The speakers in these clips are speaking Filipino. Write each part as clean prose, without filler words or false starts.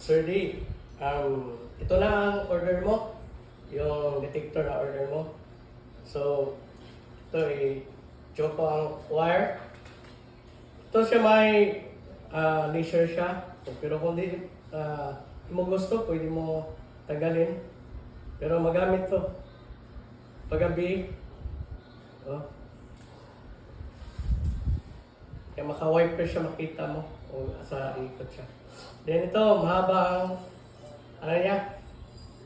Sir D, ito na ang order mo, yung detector na order mo. So, ito choco ang wire. Ito siya may laser siya. Pero kung di mo gusto, pwede mo tanggalin. Pero magamit to paggabi. Oh. Kaya maka-wiper siya, makita mo kung sa ikot siya. Then ito, mahaba ang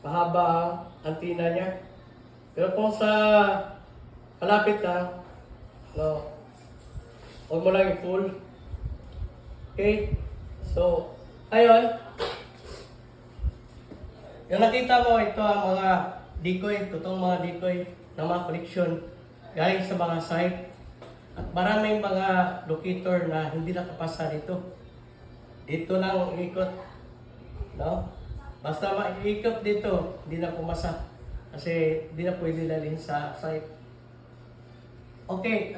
mahaba ang antenna niya. Pero kung sa malapit lang, huwag mo lang i-pull. Okay? So, ayun. Yung nakita mo, ito ang mga decoy, totoong mga decoy ng mga connection galing sa mga site. At maraming mga locator na hindi nakapasa dito. Dito lang ikot. No? Basta ma-ikot dito, hindi na pumasa. Kasi hindi na pwede dalhin sa site. Okay,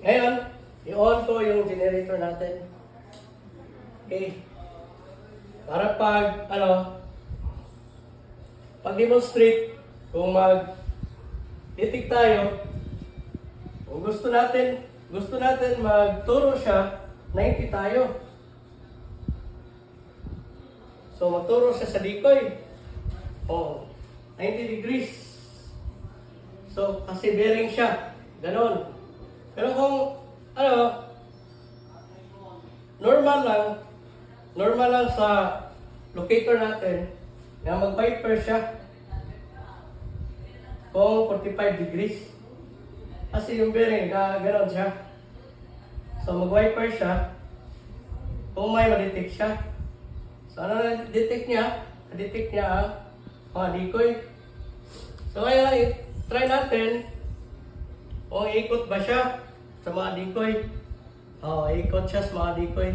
ngayon, i-on ko yung generator natin. Okay. Para pag-demonstrate, kung mag-detect tayo, kung gusto natin magturo siya, 90 tayo. So, magturo siya sa decoy. 90 degrees. So, kasi bearing siya. Ganon. Pero kung, normal lang sa locator natin, na mag-viper siya kung 45 degrees. Kasi yung bearing, ganon siya. So, mag-viper siya kung may ma-detect siya. So, ano na-detect niya? Na-detect niya ang mga decoy. So, ngayon, try natin kung ikot ba siya sa mga decoy. Ikot siya sa mga decoy.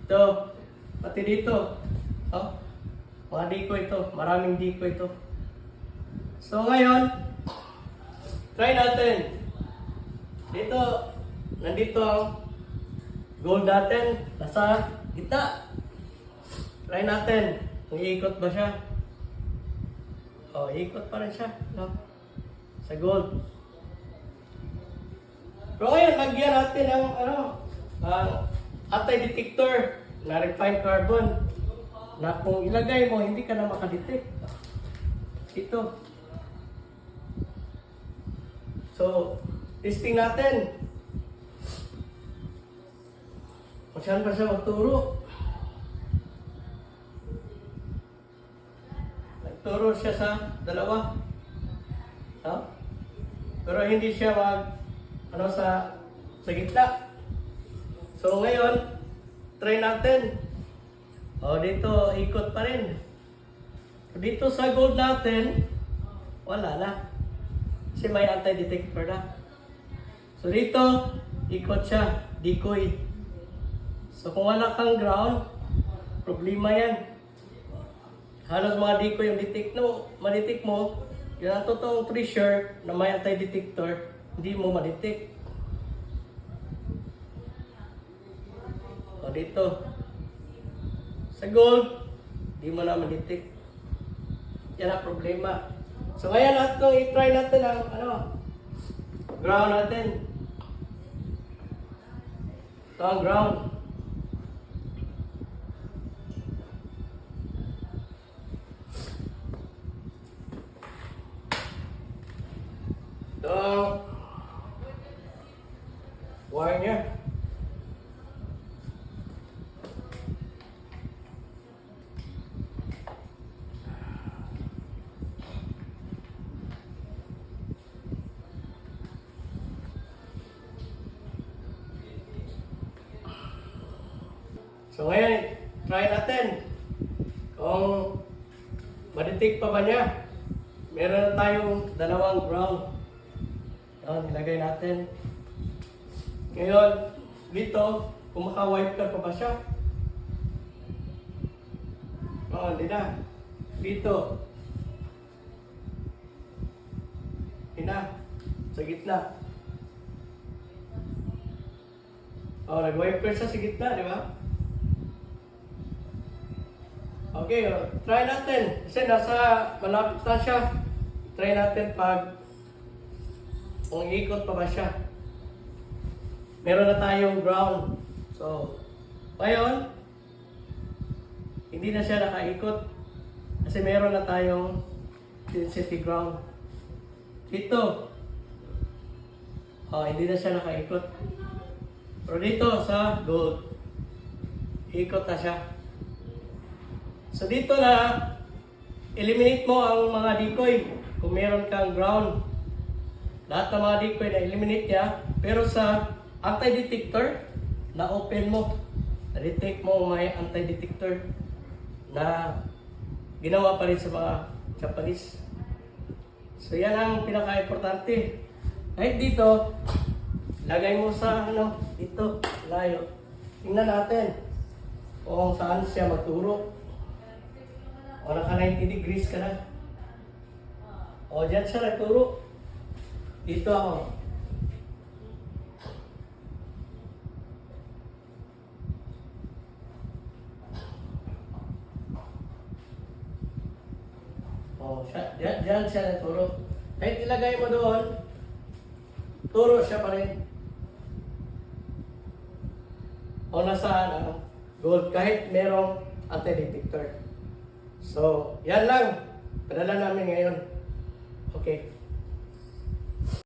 Ito, pati dito. Mga decoy ito. Maraming decoy ito. So, ngayon, try natin. Nandito ang gold natin. Nasa gitna. Try natin. Kung iikot ba siya. Iikot pa rin siya. No? Sa gold. Pero ngayon, lagyan natin ang anti-detector na refined carbon. Na kung ilagay mo, hindi ka na makadetect. Ito. So, testing natin. Kung saan pa siya magturo. Nagturo siya sa dalawa. Pero hindi siya sa gitna. So, ngayon, try natin. Dito, ikot pa rin. Dito sa gold natin, wala na. Kasi may anti-detector na. So dito, ikot siya, decoy. So kung wala kang ground, problema yan. Halos mga decoy yung ma-detect mo, yun ang totoong treasure na may anti-detector, hindi mo ma-detect. So dito, sa gold, hindi mo na ma-detect. Yan ang problema. So ngayon i-try natin ang ground natin. Ito ang ground. Ito ang wire niya. So ngayon, try natin kung ma-detect pa ba niya. Meron na tayong dalawang ground. Nilagay natin. Ngayon, dito, kung maka-wiper pa ba siya? Hindi na. Dito. Hindi na. Sa gitna. Nag-wiper siya sa gitna, di ba? Okay, try natin. Kasi nasa malapit na siya. Try natin pag kung ikot pa ba siya. Meron na tayong ground. So, ngayon, hindi na siya nakaikot. Kasi meron na tayong density ground. Dito, hindi na siya nakaikot. Pero dito sa gold, ikot na siya. So dito na, eliminate mo ang mga decoy kung meron kang ground. Lahat ng mga decoy na eliminate niya. Pero sa anti-detector, na-open mo. Na-detect mo may anti-detector na ginawa pa rin sa mga Japanese. So yan ang pinaka-importante. Kahit dito, lagay mo sa dito, layo. Tingnan natin kung saan siya magturo. O naka 90 degrees ka na. O dyan siya nagturo. Dito ako. O dyan siya nagturo. Kahit ilagay mo doon, turo siya pa rin. O nasa gold kahit merong anti-detector. So, yan lang. Padala namin ngayon. Okay.